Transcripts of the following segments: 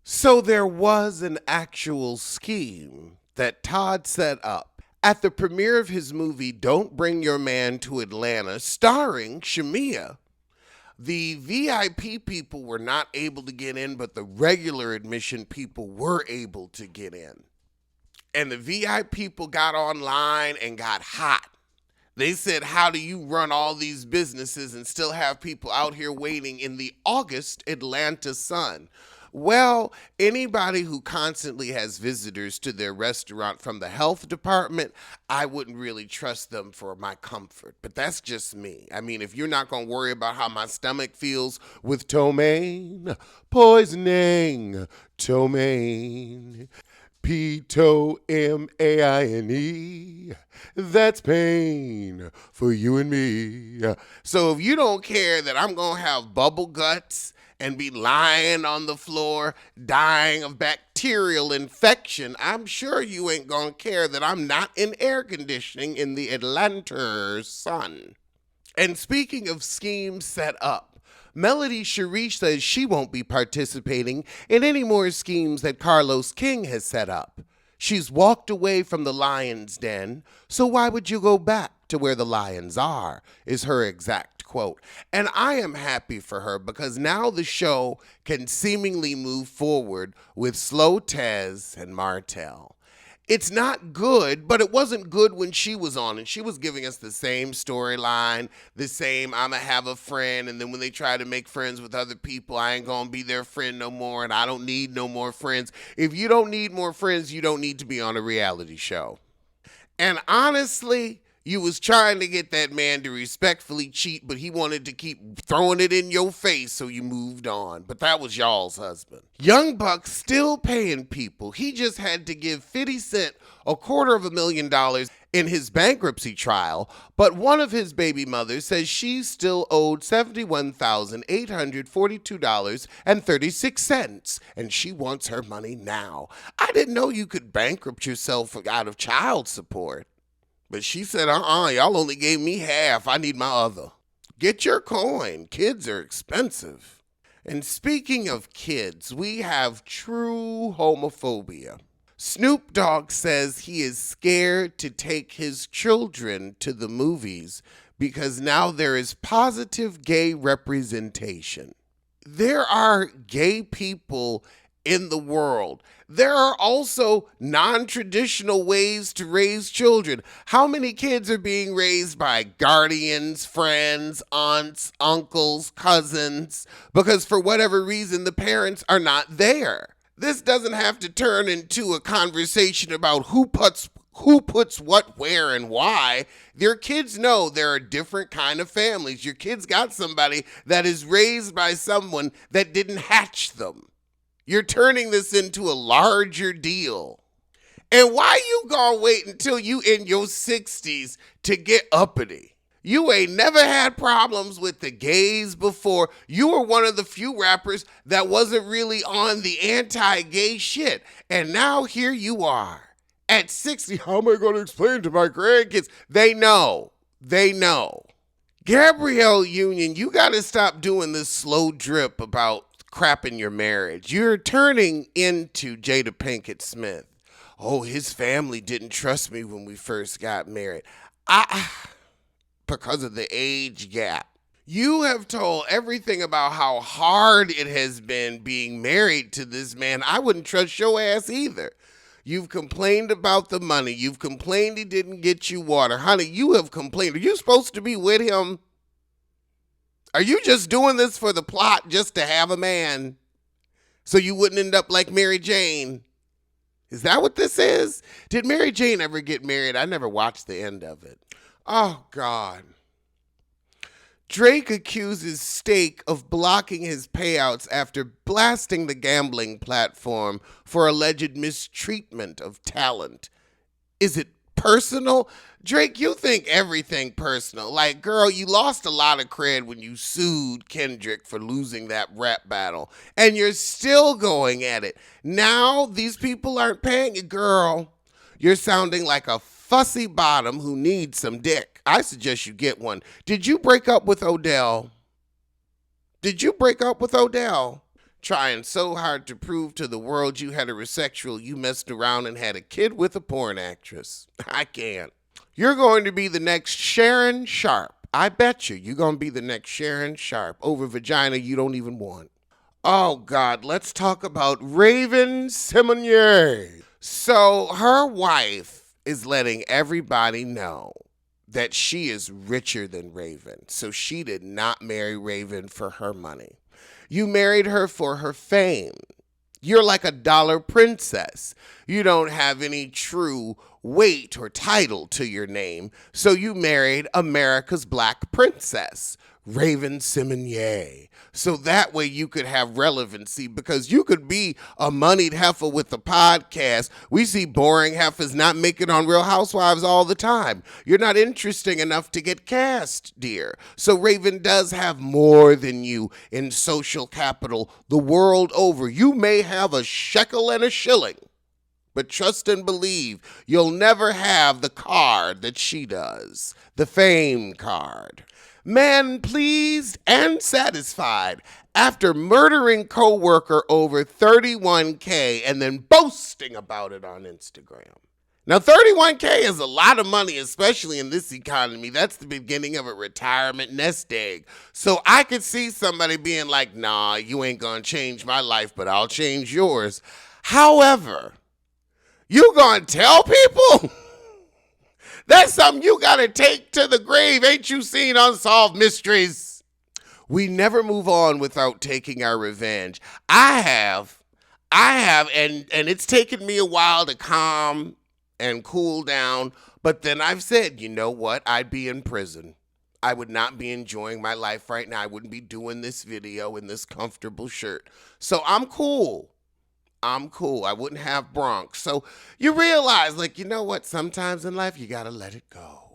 So there was an actual scheme that Todd set up. At the premiere of his movie Don't Bring Your Man to Atlanta, starring Shamia, the VIP people were not able to get in, but the regular admission people were able to get in. And the VIP people got online and got hot. They said, how do you run all these businesses and still have people out here waiting in the August Atlanta sun? Well, anybody who constantly has visitors to their restaurant from the health department, I wouldn't really trust them for my comfort. But that's just me. I mean, if you're not going to worry about how my stomach feels with ptomaine, poisoning, ptomaine. Ptomaine. That's pain for you and me. So if you don't care that I'm going to have bubble guts and be lying on the floor dying of bacterial infection, I'm sure you ain't going to care that I'm not in air conditioning in the Atlanta sun. And speaking of schemes set up, Melody Sharish says she won't be participating in any more schemes that Carlos King has set up. She's walked away from the lion's den, so why would you go back to where the lions are, is her exact quote. And I am happy for her because now the show can seemingly move forward with Slow Tez and Martell. It's not good, but it wasn't good when she was on, and she was giving us the same storyline, the same I'ma have a friend, and then when they try to make friends with other people, I ain't gonna be their friend no more, and I don't need no more friends. If you don't need more friends, you don't need to be on a reality show. And honestly, you was trying to get that man to respectfully cheat, but he wanted to keep throwing it in your face, so you moved on. But that was y'all's husband. Young Buck's still paying people. He just had to give 50 Cent $250,000 in his bankruptcy trial, but one of his baby mothers says she's still owed $71,842.36, and she wants her money now. I didn't know you could bankrupt yourself out of child support. But she said, y'all only gave me half. I need my other. Get your coin. Kids are expensive. And speaking of kids, we have true homophobia. Snoop Dogg says he is scared to take his children to the movies because now there is positive gay representation. There are gay people in the world. There are also non-traditional ways to raise children. How many kids are being raised by guardians, friends, aunts, uncles, cousins, because for whatever reason the parents are not there? This doesn't have to turn into a conversation about who puts what where and why. Your kids know there are different kind of families. Your kids got somebody that is raised by someone that didn't hatch them. You're turning this into a larger deal. And why you gonna wait until you in your 60s to get uppity? You ain't never had problems with the gays before. You were one of the few rappers that wasn't really on the anti-gay shit. And now here you are. At 60, how am I gonna explain to my grandkids? They know. They know. Gabrielle Union, you gotta stop doing this slow drip about crap in your marriage. You're turning into Jada Pinkett Smith. Oh, his family didn't trust me when we first got married. Because of the age gap. You have told everything about how hard it has been being married to this man. I wouldn't trust your ass either. You've complained about the money. You've complained he didn't get you water. Honey, you have complained. Are you supposed to be with him? Are you just doing this for the plot just to have a man so you wouldn't end up like Mary Jane? Is that what this is? Did Mary Jane ever get married? I never watched the end of it. Oh, God. Drake accuses Stake of blocking his payouts after blasting the gambling platform for alleged mistreatment of talent. Is it personal? Drake, you think everything personal. Like, girl, you lost a lot of cred when you sued Kendrick for losing that rap battle. And you're still going at it. Now these people aren't paying you, girl. You're sounding like a fussy bottom who needs some dick. I suggest you get one. Did you break up with Odell? trying so hard to prove to the world you heterosexual, you messed around and had a kid with a porn actress. I can't. You're going to be the next Sharon Sharp. I bet you're going to be the next Sharon Sharp over vagina you don't even want. Oh, God, let's talk about Raven-Symoné. So her wife is letting everybody know that she is richer than Raven. So she did not marry Raven for her money. You married her for her fame. You're like a dollar princess. You don't have any true weight or title to your name, so you married America's Black Princess, Raven-Symoné. So that way you could have relevancy, because you could be a moneyed heifer with a podcast. We see boring heifers not make it on Real Housewives all the time. You're not interesting enough to get cast, dear. So Raven does have more than you in social capital the world over. You may have a shekel and a shilling, but trust and believe, you'll never have the card that she does, the fame card. Man pleased and satisfied after murdering coworker over $31K and then boasting about it on Instagram. Now, $31K is a lot of money, especially in this economy. That's the beginning of a retirement nest egg. So I could see somebody being like, nah, you ain't gonna change my life, but I'll change yours. However, you gonna tell people? That's something you gotta take to the grave. Ain't you seen Unsolved Mysteries? We never move on without taking our revenge. I have, and it's taken me a while to calm and cool down, but then I've said, you know what? I'd be in prison. I would not be enjoying my life right now. I wouldn't be doing this video in this comfortable shirt. So I'm cool. I wouldn't have bronx. So you realize, like, you know what? Sometimes in life, you got to let it go.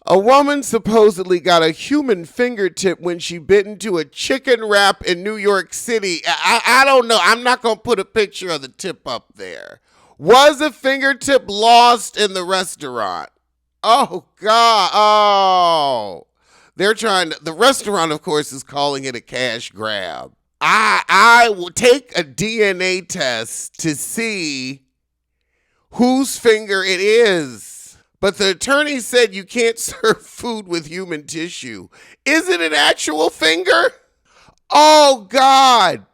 A woman supposedly got a human fingertip when she bit into a chicken wrap in New York City. I don't know. I'm not going to put a picture of the tip up there. Was a fingertip lost in the restaurant? Oh, God. Oh. They're trying to, the restaurant, of course, is calling it a cash grab. I will take a DNA test to see whose finger it is. But the attorney said you can't serve food with human tissue. Is it an actual finger? Oh, God.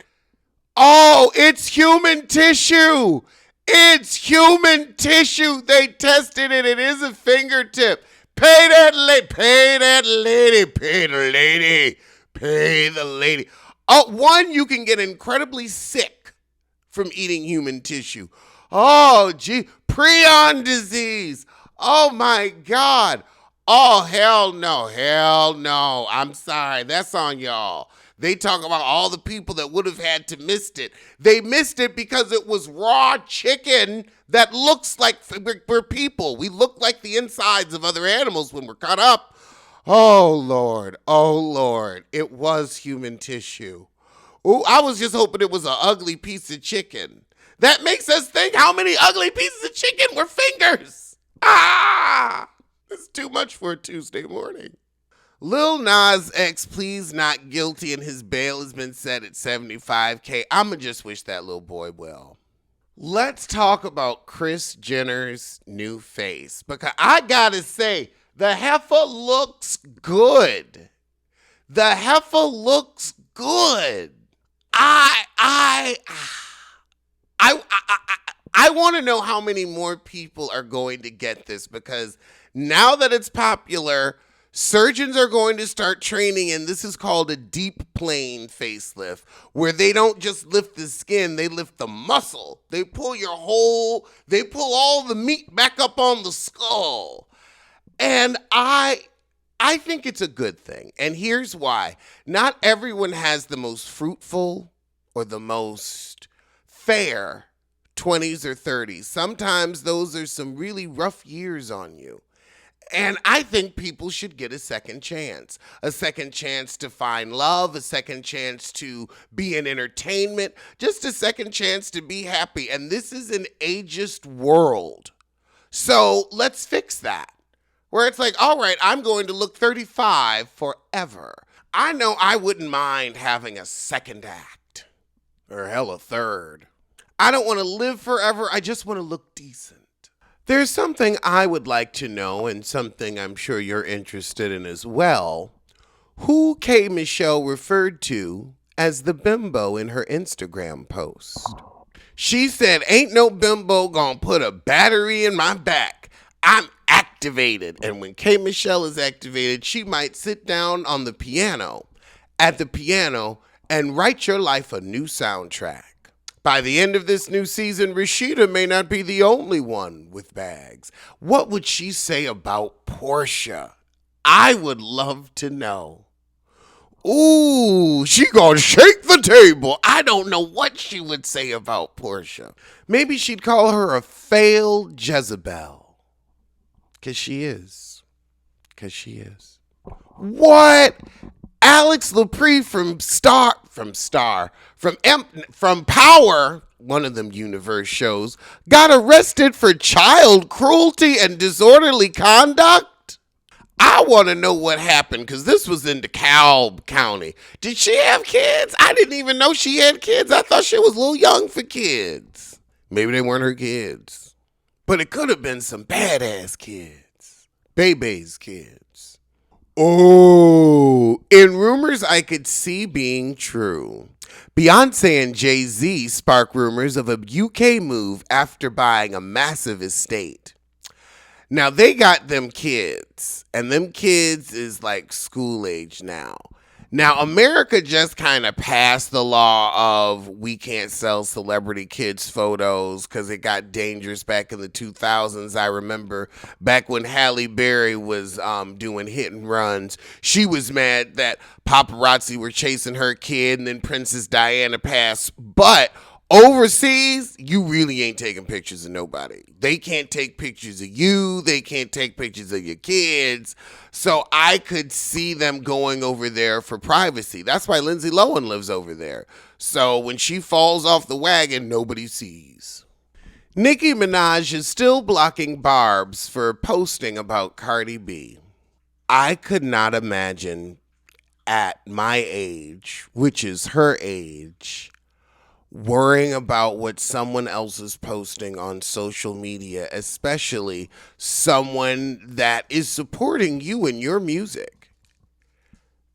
Oh, it's human tissue. It's human tissue. They tested it. It is a fingertip. Pay that lady. Pay that lady. Pay the lady. Pay the lady. One, you can get incredibly sick from eating human tissue. Oh, gee, prion disease. Oh, my God. Oh, hell no. I'm sorry. That's on y'all. They talk about all the people that would have had to missed it. They missed it because it was raw chicken that looks like we're people. We look like the insides of other animals when we're cut up. Oh, Lord, it was human tissue. Ooh, I was just hoping it was an ugly piece of chicken. That makes us think how many ugly pieces of chicken were fingers. It's too much for a Tuesday morning. Lil Nas X pleads not guilty and his bail has been set at $75K. I'ma just wish that little boy well. Let's talk about Kris Jenner's new face, because I gotta say, the heifer looks good. The heifer looks good. I want to know how many more people are going to get this, because now that it's popular, surgeons are going to start training, and this is called a deep plane facelift, where they don't just lift the skin, they lift the muscle. They pull all the meat back up on the skull. And I think it's a good thing. And here's why. Not everyone has the most fruitful or the most fair 20s or 30s. Sometimes those are some really rough years on you. And I think people should get a second chance to find love, a second chance to be in entertainment, just a second chance to be happy. And this is an ageist world. So let's fix that. Where it's like, all right, I'm going to look 35 forever. I know I wouldn't mind having a second act, or hell, a third. I don't want to live forever, I just want to look decent. There's something I would like to know, and something I'm sure you're interested in as well. Who K. Michelle referred to as the bimbo in her Instagram post? She said, "Ain't no bimbo gonna put a battery in my back. I'm activated." And when K. Michelle is activated, she might sit down on the piano, and write your life a new soundtrack. By the end of this new season, Rashida may not be the only one with bags. What would she say about Portia? I would love to know. Ooh, she gonna shake the table. I don't know what she would say about Portia. Maybe she'd call her a failed Jezebel. 'Cause she is. What? Alex Lepre from Power, one of them universe shows, got arrested for child cruelty and disorderly conduct? I want to know what happened, because this was in DeKalb County. Did she have kids? I didn't even know she had kids. I thought she was a little young for kids. Maybe they weren't her kids. But it could have been some badass kids. Bebe's kids. Oh, in rumors I could see being true, Beyonce and Jay-Z spark rumors of a UK move after buying a massive estate. Now, they got them kids, and them kids is like school age now. Now, America just kind of passed the law of we can't sell celebrity kids' photos because it got dangerous back in the 2000s. I remember back when Halle Berry was doing hit and runs. She was mad that paparazzi were chasing her kid, and then Princess Diana passed. But overseas, you really ain't taking pictures of nobody. They can't take pictures of you. They can't take pictures of your kids. So I could see them going over there for privacy. That's why Lindsay Lohan lives over there. So when she falls off the wagon, nobody sees. Nicki Minaj is still blocking Barb's for posting about Cardi B. I could not imagine at my age, which is her age, worrying about what someone else is posting on social media, especially someone that is supporting you and your music.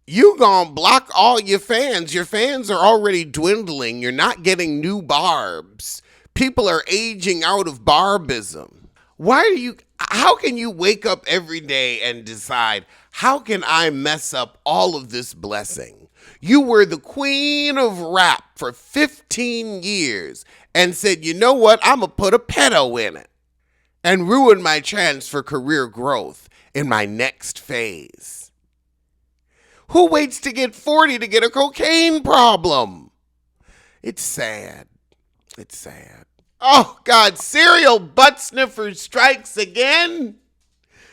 You gonna block all your fans. Your fans are already dwindling. You're not getting new Barbs. People are aging out of Barbism. How can you wake up every day and decide, how can I mess up all of this blessing? You were the queen of rap for 15 years and said, you know what, I'm going to put a pedo in it and ruin my chance for career growth in my next phase. Who waits to get 40 to get a cocaine problem? It's sad. Oh, God, serial butt sniffer strikes again?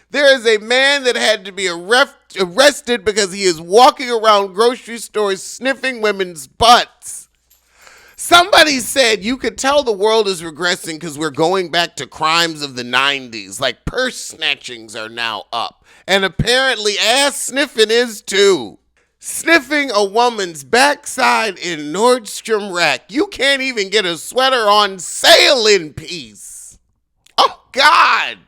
There is a man that had to be arrested because he is walking around grocery stores sniffing women's butts. Somebody said you could tell the world is regressing because we're going back to crimes of the 90s. Like purse snatchings are now up. And apparently ass sniffing is too. Sniffing a woman's backside in Nordstrom Rack. You can't even get a sweater on sale in peace. Oh, God.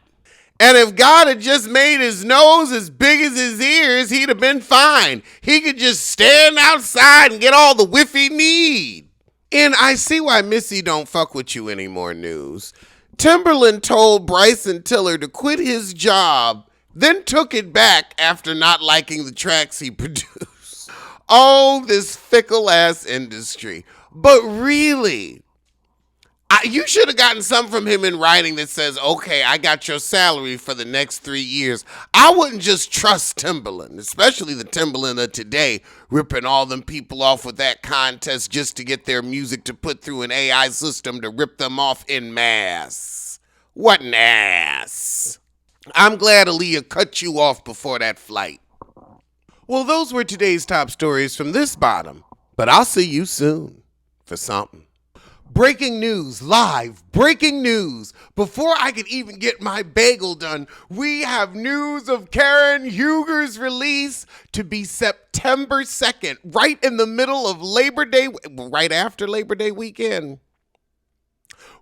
And if God had just made his nose as big as his ears, he'd have been fine. He could just stand outside and get all the whiff he need. And I see why Missy don't fuck with you anymore news. Timberland told Bryson Tiller to quit his job, then took it back after not liking the tracks he produced. Oh, this fickle-ass industry. But really, you should have gotten something from him in writing that says, okay, I got your salary for the next 3 years. I wouldn't just trust Timberland, especially the Timberland of today, ripping all them people off with that contest just to get their music to put through an AI system to rip them off en masse. What an ass. I'm glad Aaliyah cut you off before that flight. Well, those were today's top stories from this bottom, but I'll see you soon for something. Breaking news, live, breaking news. Before I could even get my bagel done, we have news of Karen Huger's release to be September 2nd, right in the middle of Labor Day, right after Labor Day weekend.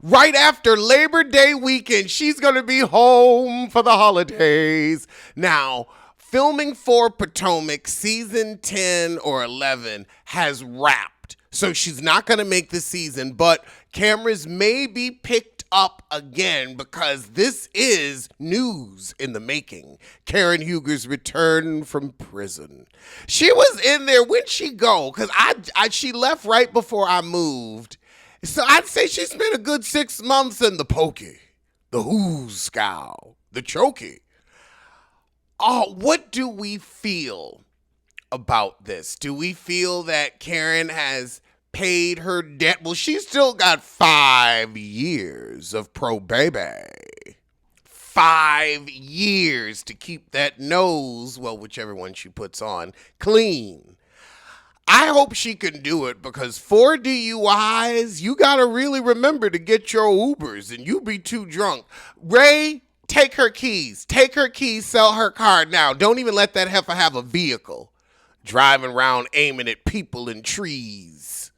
Right after Labor Day weekend, she's going to be home for the holidays. Now, filming for Potomac season 10 or 11 has wrapped. So she's not going to make the season, but cameras may be picked up again because this is news in the making. Karen Huger's return from prison. She was in there. When'd she go? Because she left right before I moved. So I'd say she spent a good 6 months in the pokey, the who's scowl, the chokey. Oh, what do we feel about this? Do we feel that Karen has paid her debt? Well, she's still got 5 years of pro-baby. 5 years to keep that nose, well, whichever one she puts on, clean. I hope she can do it because 4 DUIs, you got to really remember to get your Ubers and you be too drunk. Ray, take her keys. Take her keys, sell her car now. Don't even let that heifer have a vehicle. Driving around aiming at people and trees.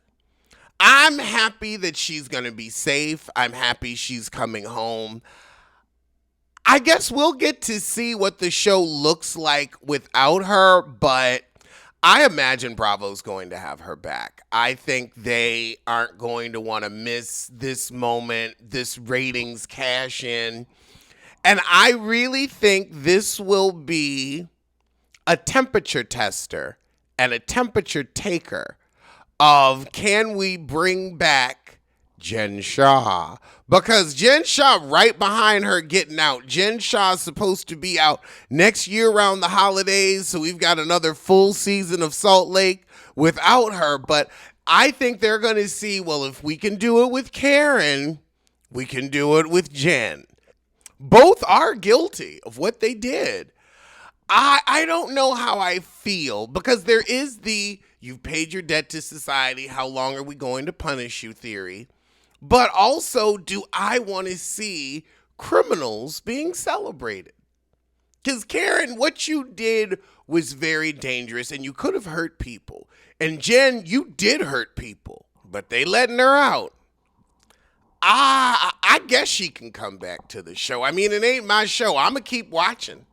I'm happy that she's going to be safe. I'm happy she's coming home. I guess we'll get to see what the show looks like without her, but I imagine Bravo's going to have her back. I think they aren't going to want to miss this moment, this ratings cash in. And I really think this will be a temperature tester and a temperature taker of can we bring back Jen Shah? Because Jen Shah right behind her getting out. Jen Shah is supposed to be out next year around the holidays, so we've got another full season of Salt Lake without her. But I think they're going to see, well, if we can do it with Karen, we can do it with Jen. Both are guilty of what they did. I don't know how I feel because there is the you've paid your debt to society, how long are we going to punish you theory. But also, do I want to see criminals being celebrated? Because Karen, what you did was very dangerous and you could have hurt people. And Jen, you did hurt people, but they letting her out. I guess she can come back to the show. I mean, it ain't my show. I'm going to keep watching.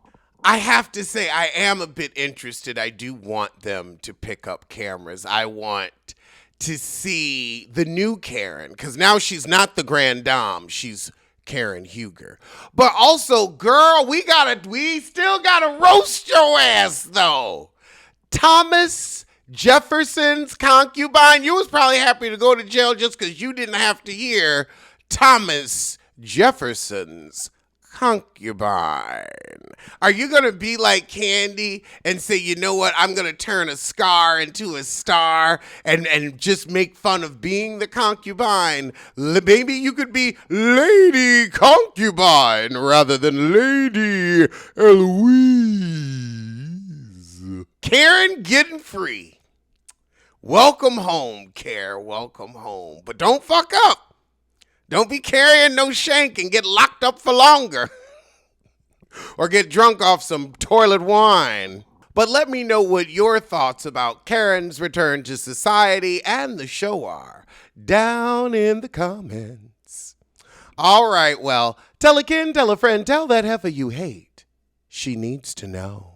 I have to say, I am a bit interested. I do want them to pick up cameras. I want to see the new Karen, because now she's not the grand dame. She's Karen Huger. But also, girl, we still gotta roast your ass, though. Thomas Jefferson's concubine. You was probably happy to go to jail just because you didn't have to hear Thomas Jefferson's concubine. Are you going to be like Candy and say, you know what, I'm going to turn a scar into a star and just make fun of being the concubine? Maybe you could be Lady Concubine rather than Lady Eloise. Karen getting free. Welcome home, Care. Welcome home. But don't fuck up. Don't be carrying no shank and get locked up for longer. Or get drunk off some toilet wine. But let me know what your thoughts about Karen's return to society and the show are down in the comments. All right, well, tell a kin, tell a friend, tell that heifer you hate. She needs to know.